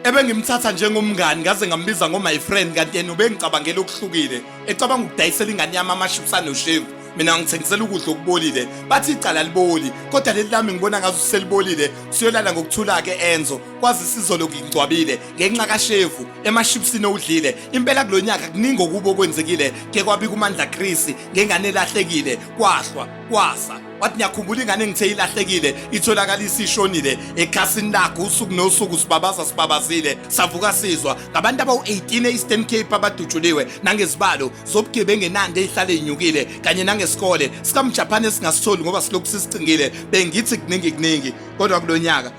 Ebengimthatha njengomngani ngaze ngambiza my friend kanti yena ubengicabangela okuhlukile ecabanga ukudayisela ingane yami amaships anoshevu mina ngithengisela ukudla okubolile bathi icala liboli kodwa leli lami ngibona ngathi uselibolile siyolala ngokuthula ke Enzo kwazi sizolo ngingcwabile ngenxa kaShevu emashipsini odlile impela kulonyaka kuningi okubo kwenzekile ke kwabika uMandla Chris ngengane elahlekile kwahlwa kwasa wathi ngiyakhumbula ingane engithe ilahlekile itholakalisa ishonile ekhasini lakho usuku nosuku sibabazile savuka sizwa ngabantu abawu18 eEastern Cape abadutshuliwe nangezibalo zobugebengu enande ezihlale inyukile kanye nangesikole sikamJapan esingasitholi ngoba silokhu sisicingile bengithi kuningi kodwa kulonyaka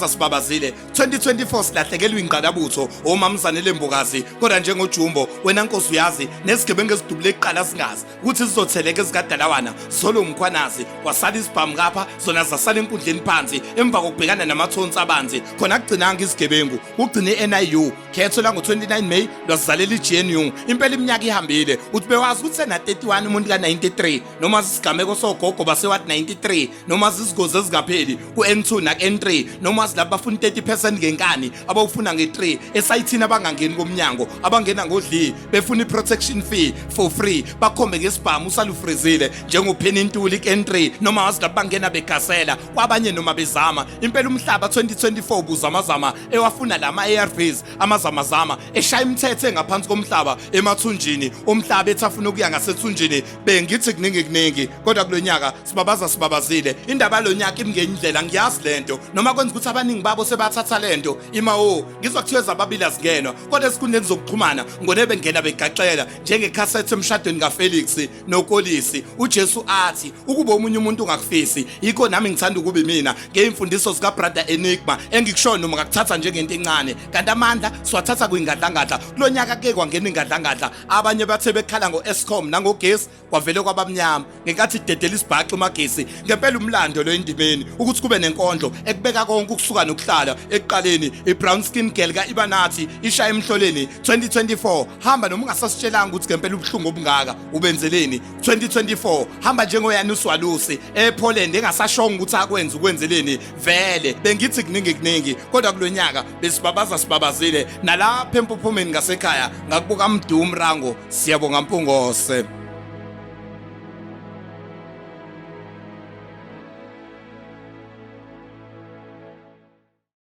sibabazile 2024 silahlekelwe ingqalabutho omamzane lembokazi kodwa njengojumbo wena Nkosi uyazi nesigebengu esidubule eqala singazi ukuthi sizotheleka ezikadalawana solo umkhwanazi wasala isibhamu kapha zona zasala enkundleni phansi emva kokubhekana namathonsi abanzi khona kugcinanga isigebengu ugcine iNIU khetho la ngo29 May lwazalela iGNU impela iminyaka ihambile uthi bewazi ukuthi sena 31 umuntu ka93 noma sisigameko sogogo basewathi 93 noma sizigoze ezingapheli kuN2 nakuN3 noma silapha bafuna 30% ngenkani abawufuna nge3 esayithini abangangeni komnyango abangena ngodli befuna iprotection fee for free bakhombe ngesibhamu usalufrizile njengopheni intuli N3 noma wasilapha bangena begasela kwabanye noma bezama impela umhlaba 2024 buzamazama ewafuna lama ARVs amazamazama eshaya imithetho engaphansi komhlaba emathunjini umhlaba ethafuna ukuya ngasethunjini bengithi kuningi kodwa kulonyaka sibabazile indaba lonyaka imngenyindlela ngiyazi lento noma kwenza ukuthi abaningi babo sebathatha lento imawo ngizwa kuthiwe zababili azingenwa kodwa esikhundleni zokuxhumana ngone bengena begaxela njengecassette emshadweni kaFelix noKolisi uJesu athi ukuba omunye umuntu ungakufisi yikho nami ngithanda ukuba mina ngeimfundiso zika brother Enigma engikushoyo noma ngakuthatha njengento encane kanti amandla siwathatha kuyingadlangadla kulonyaka ke kwangena ingadlangadla abanye bathe bekhala ngoEscom nangogesi kwavele kwabamnyama ngenkathi dedela isibhaxa umagesi ngempela umlando lo indimeni ukuthi kube nenkondlo ekubeka konke ukusuka nokuhlala ekuqaleni iBrown Skin Girl kaIbanathi ishaya emhloleni 2024 hamba noma ungasasitshelanga ukuthi ngempela ubhlungu obungaka ubenzeleni 2024 hamba njengoYanus Walusi ePoland engasashonga ukuthi akwenza ukwenzeleni vele bengithi kuningi kodwa kulonyaka besibabazile nalapha empophomeni ngasekhaya ngakubuka Mdumo Rango siyabonga Mpungose.